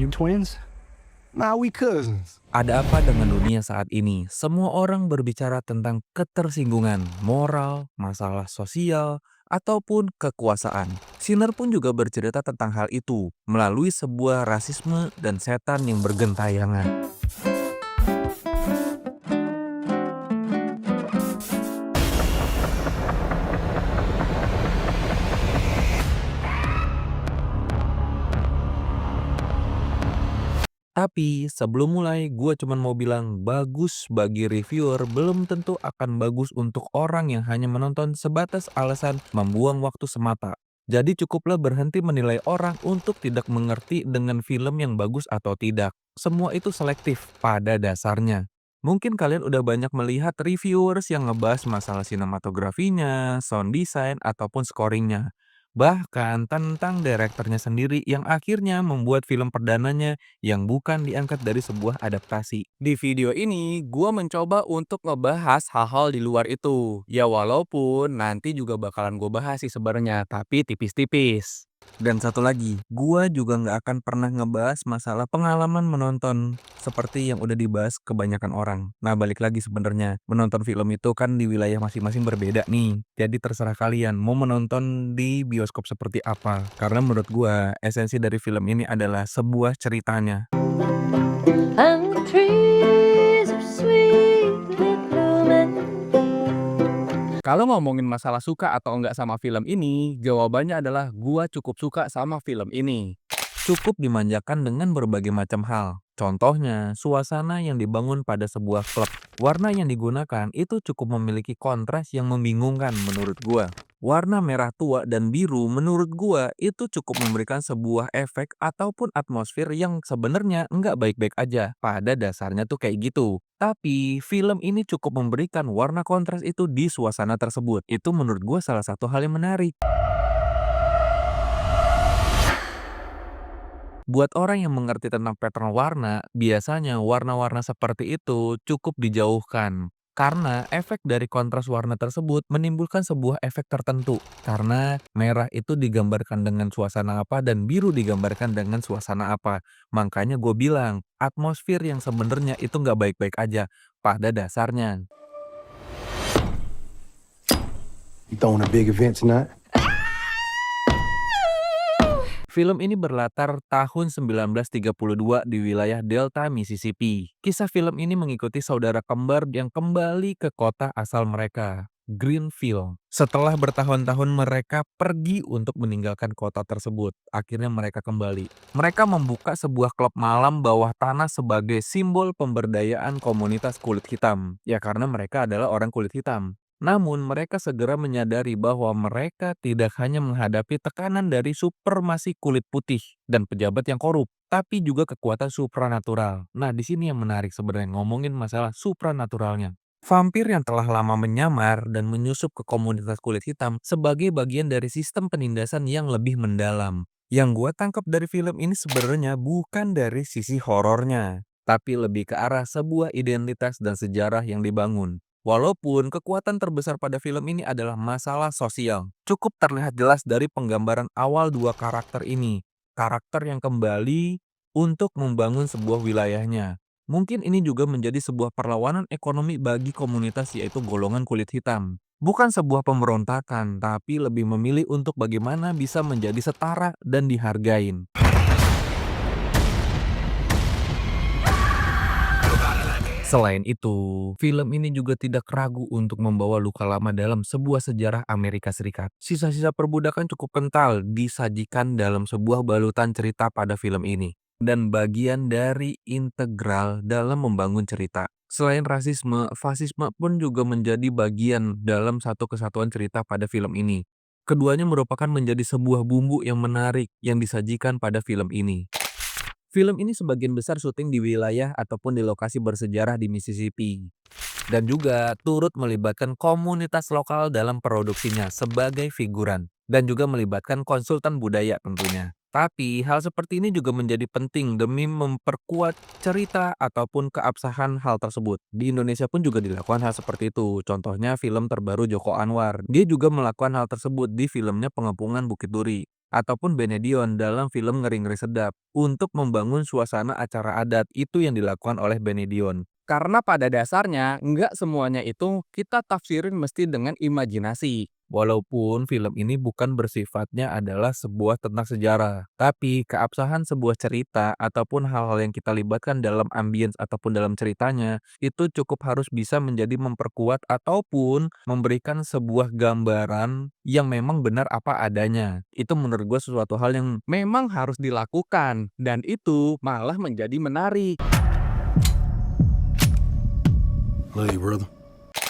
You twins? Nah, we cousins. Ada apa dengan dunia saat ini? Semua orang berbicara tentang ketersinggungan, moral, masalah sosial, ataupun kekuasaan. Sinner pun juga bercerita tentang hal itu melalui sebuah rasisme dan setan yang bergentayangan. Tapi sebelum mulai, gue cuman mau bilang bagus bagi reviewer belum tentu akan bagus untuk orang yang hanya menonton sebatas alasan membuang waktu semata. Jadi cukuplah berhenti menilai orang untuk tidak mengerti dengan film yang bagus atau tidak. Semua itu selektif pada dasarnya. Mungkin kalian udah banyak melihat reviewers yang ngebahas masalah sinematografinya, sound design, ataupun scoringnya. Bahkan tentang direkturnya sendiri yang akhirnya membuat film perdananya yang bukan diangkat dari sebuah adaptasi. Di video ini, gua mencoba untuk ngebahas hal-hal di luar itu. Ya walaupun nanti juga bakalan gua bahas sih sebenarnya, tapi tipis-tipis. Dan satu lagi, gua juga nggak akan pernah ngebahas masalah pengalaman menonton seperti yang udah dibahas kebanyakan orang. Nah, balik lagi sebenarnya, menonton film itu kan di wilayah masing-masing berbeda nih. Jadi terserah kalian mau menonton di bioskop seperti apa. Karena menurut gua, esensi dari film ini adalah sebuah ceritanya. And the trees are sweetly blooming. Kalau ngomongin masalah suka atau enggak sama film ini, jawabannya adalah gua cukup suka sama film ini. Cukup dimanjakan dengan berbagai macam hal. Contohnya, suasana yang dibangun pada sebuah klub. Warna yang digunakan itu cukup memiliki kontras yang membingungkan menurut gua. Warna merah tua dan biru menurut gua itu cukup memberikan sebuah efek ataupun atmosfer yang sebenarnya nggak baik-baik aja. Pada dasarnya tuh kayak gitu. Tapi film ini cukup memberikan warna kontras itu di suasana tersebut. Itu menurut gua salah satu hal yang menarik. Buat orang yang mengerti tentang pattern warna, biasanya warna-warna seperti itu cukup dijauhkan. Karena efek dari kontras warna tersebut menimbulkan sebuah efek tertentu. Karena merah itu digambarkan dengan suasana apa dan biru digambarkan dengan suasana apa. Makanya gue bilang, atmosfer yang sebenarnya itu nggak baik-baik aja pada dasarnya. You throwing a big event tonight? Film ini berlatar tahun 1932 di wilayah Delta, Mississippi. Kisah film ini mengikuti saudara kembar yang kembali ke kota asal mereka, Greenville. Setelah bertahun-tahun mereka pergi untuk meninggalkan kota tersebut, akhirnya mereka kembali. Mereka membuka sebuah klub malam bawah tanah sebagai simbol pemberdayaan komunitas kulit hitam. Ya karena mereka adalah orang kulit hitam. Namun mereka segera menyadari bahwa mereka tidak hanya menghadapi tekanan dari supremasi kulit putih dan pejabat yang korup, tapi juga kekuatan supranatural. Nah, di sini yang menarik sebenarnya ngomongin masalah supranaturalnya. Vampir yang telah lama menyamar dan menyusup ke komunitas kulit hitam sebagai bagian dari sistem penindasan yang lebih mendalam. Yang gue tangkap dari film ini sebenarnya bukan dari sisi horornya, tapi lebih ke arah sebuah identitas dan sejarah yang dibangun. Walaupun kekuatan terbesar pada film ini adalah masalah sosial, cukup terlihat jelas dari penggambaran awal dua karakter ini. Karakter yang kembali untuk membangun sebuah wilayahnya. Mungkin ini juga menjadi sebuah perlawanan ekonomi bagi komunitas yaitu golongan kulit hitam. Bukan sebuah pemberontakan, tapi lebih memilih untuk bagaimana bisa menjadi setara dan dihargain. Selain itu, film ini juga tidak ragu untuk membawa luka lama dalam sebuah sejarah Amerika Serikat. Sisa-sisa perbudakan cukup kental disajikan dalam sebuah balutan cerita pada film ini. Dan bagian dari integral dalam membangun cerita. Selain rasisme, fasisme pun juga menjadi bagian dalam satu kesatuan cerita pada film ini. Keduanya merupakan menjadi sebuah bumbu yang menarik yang disajikan pada film ini. Film ini sebagian besar syuting di wilayah ataupun di lokasi bersejarah di Mississippi. Dan juga turut melibatkan komunitas lokal dalam produksinya sebagai figuran. Dan juga melibatkan konsultan budaya tentunya. Tapi hal seperti ini juga menjadi penting demi memperkuat cerita ataupun keabsahan hal tersebut. Di Indonesia pun juga dilakukan hal seperti itu. Contohnya film terbaru Joko Anwar. Dia juga melakukan hal tersebut di filmnya Pengepungan Bukit Duri. ataupun Benedion dalam film Ngeri-Ngeri Sedap untuk membangun suasana acara adat. Itu yang dilakukan oleh Benedion. Karena pada dasarnya nggak semuanya itu kita tafsirin mesti dengan imajinasi. Walaupun film ini bukan bersifatnya adalah sebuah tentang sejarah, tapi keabsahan sebuah cerita ataupun hal-hal yang kita libatkan dalam ambience ataupun dalam ceritanya, itu cukup harus bisa menjadi memperkuat ataupun memberikan sebuah gambaran yang memang benar apa adanya. Itu menurut gue sesuatu hal yang Memang harus dilakukan dan itu malah menjadi menarik. Love you, brother.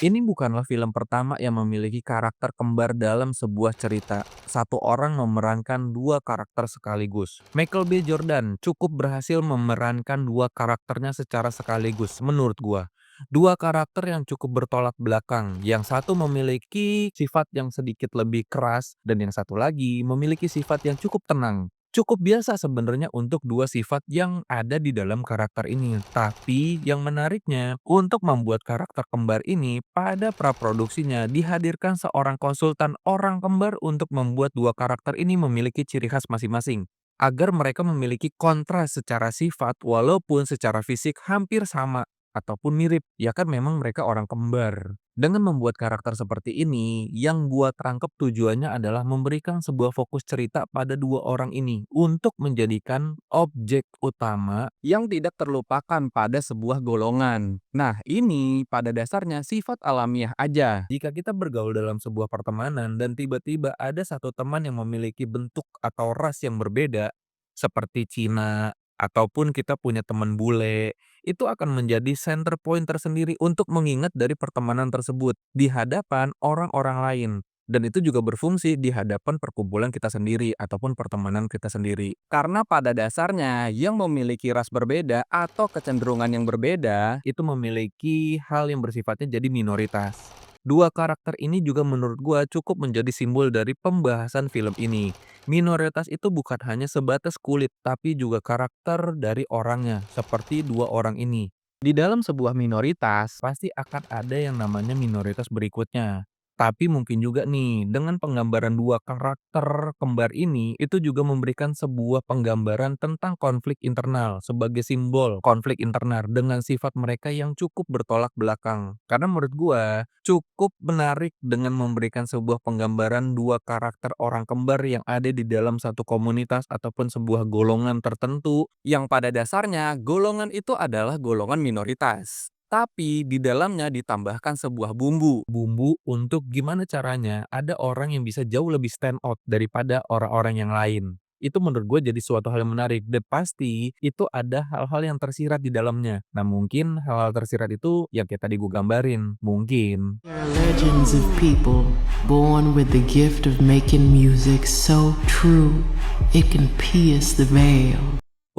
Ini bukanlah film pertama yang memiliki karakter kembar dalam sebuah cerita. Satu orang memerankan dua karakter sekaligus. Michael B. Jordan cukup berhasil memerankan dua karakternya secara sekaligus menurut gua. Dua karakter yang cukup bertolak belakang. Yang satu memiliki sifat yang sedikit lebih keras dan yang satu lagi memiliki sifat yang cukup tenang. Cukup biasa sebenarnya untuk dua sifat yang ada di dalam karakter ini. Tapi yang menariknya, untuk membuat karakter kembar ini, pada praproduksinya dihadirkan seorang konsultan orang kembar untuk membuat dua karakter ini memiliki ciri khas masing-masing. Agar mereka memiliki kontras secara sifat walaupun secara fisik hampir sama ataupun mirip. Ya kan memang mereka orang kembar. Dengan membuat karakter seperti ini, yang gua tangkep tujuannya adalah memberikan sebuah fokus cerita pada dua orang ini untuk menjadikan objek utama. Yang tidak terlupakan pada sebuah golongan. Nah, ini pada dasarnya sifat alamiah aja. Jika kita bergaul dalam sebuah pertemanan dan tiba-tiba ada satu teman yang memiliki bentuk atau ras yang berbeda, seperti Cina, ataupun kita punya teman bule, itu akan menjadi center point tersendiri untuk mengingat dari pertemanan tersebut di hadapan orang-orang lain. Dan itu juga berfungsi di hadapan perkumpulan kita sendiri ataupun pertemanan kita sendiri. Karena pada dasarnya yang memiliki ras berbeda atau kecenderungan yang berbeda, Itu memiliki hal yang bersifatnya jadi minoritas. Dua karakter ini juga menurut gua cukup menjadi simbol dari pembahasan film ini. Minoritas itu bukan hanya sebatas kulit, tapi juga karakter dari orangnya, seperti dua orang ini. Di dalam sebuah minoritas, pasti akan ada yang namanya minoritas berikutnya. Tapi mungkin juga nih, dengan penggambaran dua karakter kembar ini, itu juga memberikan sebuah penggambaran tentang konflik internal sebagai simbol konflik internal dengan sifat mereka yang cukup bertolak belakang. Karena menurut gua, cukup menarik dengan memberikan sebuah penggambaran dua karakter orang kembar yang ada di dalam satu komunitas ataupun sebuah golongan tertentu. yang pada dasarnya golongan itu adalah golongan minoritas. Tapi di dalamnya ditambahkan sebuah bumbu. Bumbu untuk gimana caranya ada orang yang bisa jauh lebih stand out daripada orang-orang yang lain. Itu menurut gue jadi suatu hal yang menarik dan pasti itu ada hal-hal yang tersirat di dalamnya. Nah mungkin hal-hal tersirat itu yang kayak tadi gue gambarin. Mungkin. There are legends of people born with the gift of making music so true it can pierce the veil.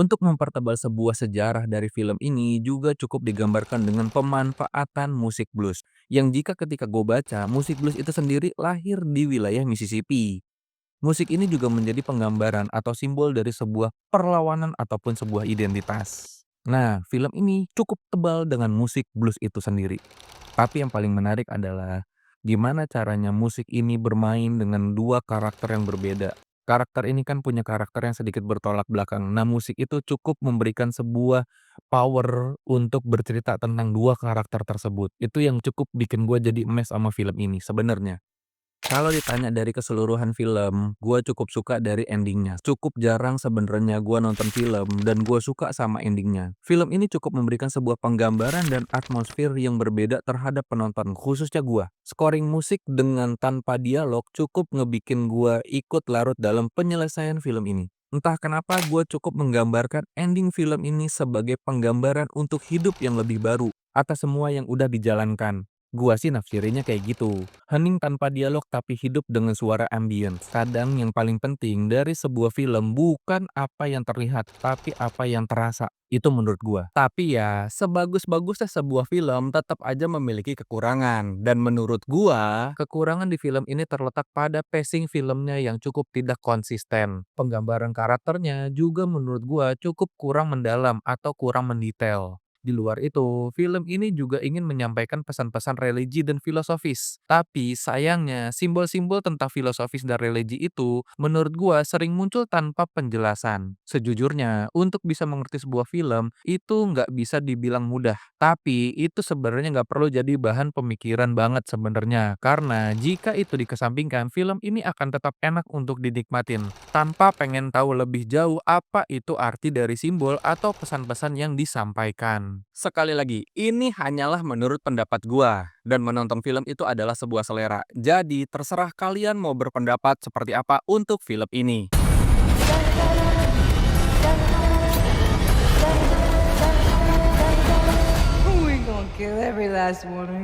Untuk mempertebal sebuah sejarah dari film ini juga cukup digambarkan dengan pemanfaatan musik blues. Yang jika ketika gue baca, musik blues itu sendiri lahir di wilayah Mississippi. Musik ini juga menjadi penggambaran atau simbol dari sebuah perlawanan ataupun sebuah identitas. Nah, film ini cukup tebal dengan musik blues itu sendiri. Tapi yang paling menarik adalah gimana caranya musik ini bermain dengan dua karakter yang berbeda. Karakter ini kan punya karakter yang sedikit bertolak belakang. Nah, musik itu cukup memberikan sebuah power untuk bercerita tentang dua karakter tersebut. Itu yang cukup bikin gue jadi emes sama film ini sebenarnya. Kalau ditanya dari keseluruhan film, gue cukup suka dari endingnya. Cukup jarang sebenarnya gue nonton film dan gue suka sama endingnya. Film ini cukup memberikan sebuah penggambaran dan atmosfer yang berbeda terhadap penonton, khususnya gue. Scoring musik dengan tanpa dialog cukup ngebikin gue ikut larut dalam penyelesaian film ini. Entah kenapa gue cukup menggambarkan ending film ini sebagai penggambaran untuk hidup yang lebih baru atas semua yang udah dijalankan. Gua sih nafsirinya kayak gitu. Hening tanpa dialog tapi hidup dengan suara ambience. Kadang yang paling penting dari sebuah film bukan apa yang terlihat, tapi apa yang terasa. Itu menurut gua. Tapi ya, sebagus-bagusnya sebuah film tetap aja memiliki kekurangan. Dan menurut gua, Kekurangan di film ini terletak pada pacing filmnya yang cukup tidak konsisten. Penggambaran karakternya juga menurut gua cukup kurang mendalam atau kurang mendetail. Di luar itu, film ini juga ingin menyampaikan pesan-pesan religi dan filosofis. Tapi sayangnya, simbol-simbol tentang filosofis dan religi itu menurut gua sering muncul tanpa penjelasan. Sejujurnya, untuk bisa mengerti sebuah film itu nggak bisa dibilang mudah. Tapi itu sebenarnya nggak perlu jadi bahan pemikiran banget sebenarnya. Karena jika itu dikesampingkan, film ini akan tetap enak untuk dinikmatin tanpa pengen tahu lebih jauh apa itu arti dari simbol atau pesan-pesan yang disampaikan. Sekali lagi, ini hanyalah menurut pendapat gua. Dan menonton film itu adalah sebuah selera. Jadi, terserah kalian mau berpendapat seperti apa untuk film ini. We gonna kill every last one of